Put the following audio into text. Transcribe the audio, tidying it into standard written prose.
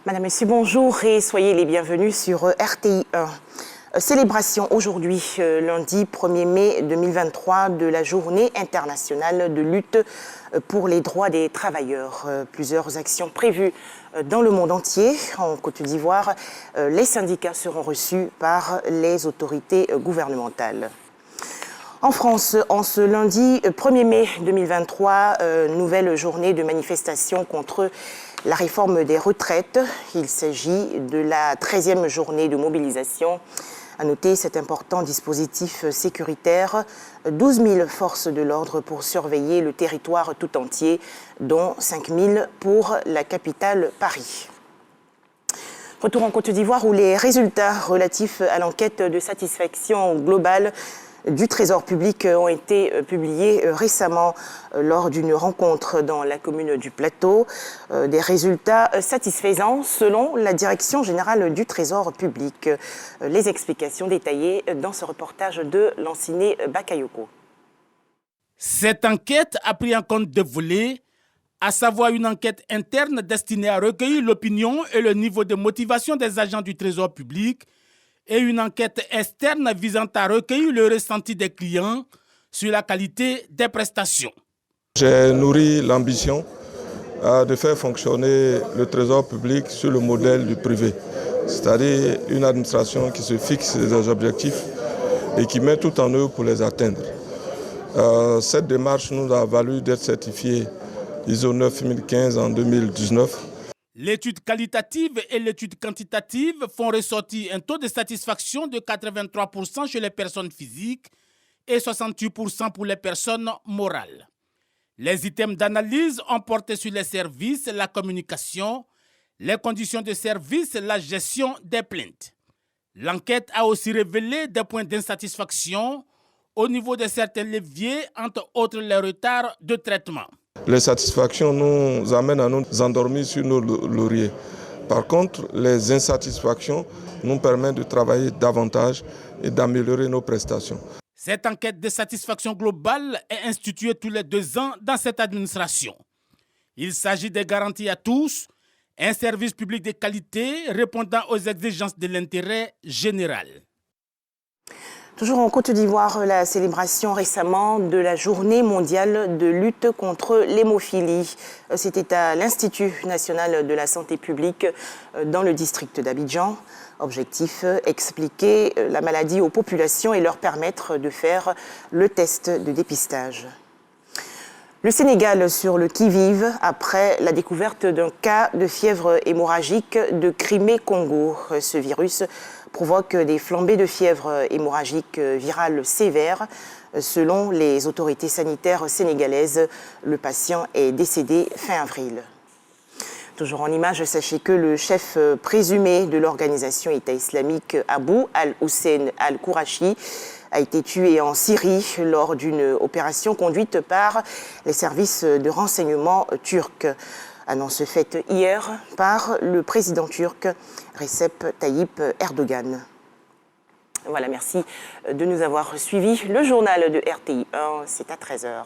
Madame, Monsieur, bonjour et soyez les bienvenus sur RTI 1. Célébration aujourd'hui, lundi 1er mai 2023, de la Journée internationale de lutte pour les droits des travailleurs. Plusieurs actions prévues dans le monde entier. En Côte d'Ivoire, les syndicats seront reçus par les autorités gouvernementales. En France, en ce lundi 1er mai 2023, nouvelle journée de manifestation contre la réforme des retraites. Il s'agit de la 13e journée de mobilisation. À noter cet important dispositif sécuritaire, 12 000 forces de l'ordre pour surveiller le territoire tout entier, dont 5 000 pour la capitale Paris. Retour en Côte d'Ivoire où les résultats relatifs à l'enquête de satisfaction globale du Trésor public ont été publiés récemment lors d'une rencontre dans la commune du Plateau. Des résultats satisfaisants selon la Direction générale du Trésor public. Les explications détaillées dans ce reportage de Lanciné Bakayoko. Cette enquête a pris en compte deux volets, à savoir une enquête interne destinée à recueillir l'opinion et le niveau de motivation des agents du Trésor public, et une enquête externe visant à recueillir le ressenti des clients sur la qualité des prestations. J'ai nourri l'ambition de faire fonctionner le Trésor public sur le modèle du privé, c'est-à-dire une administration qui se fixe des objectifs et qui met tout en œuvre pour les atteindre. Cette démarche nous a valu d'être certifiés ISO 9015 en 2019. L'étude qualitative et l'étude quantitative font ressortir un taux de satisfaction de 83% chez les personnes physiques et 68% pour les personnes morales. Les items d'analyse ont porté sur les services, la communication, les conditions de service, la gestion des plaintes. L'enquête a aussi révélé des points d'insatisfaction au niveau de certains leviers, entre autres les retards de traitement. Les satisfactions nous amènent à nous endormir sur nos lauriers. Par contre, les insatisfactions nous permettent de travailler davantage et d'améliorer nos prestations. Cette enquête de satisfaction globale est instituée tous les 2 ans dans cette administration. Il s'agit de garantir à tous un service public de qualité répondant aux exigences de l'intérêt général. Toujours en Côte d'Ivoire, la célébration récemment de la Journée mondiale de lutte contre l'hémophilie. C'était à l'Institut national de la santé publique dans le district d'Abidjan. Objectif, expliquer la maladie aux populations et leur permettre de faire le test de dépistage. Le Sénégal sur le qui-vive après la découverte d'un cas de fièvre hémorragique de Crimée-Congo. Ce virus provoque des flambées de fièvre hémorragique virale sévères. Selon les autorités sanitaires sénégalaises, le patient est décédé fin avril. Toujours en images, sachez que le chef présumé de l'organisation État islamique Abou al-Hussein al-Kourachi a été tué en Syrie lors d'une opération conduite par les services de renseignement turcs. Annonce faite hier par le président turc Recep Tayyip Erdogan. Voilà, merci de nous avoir suivis. Le journal de RTI 1, c'est à 13h.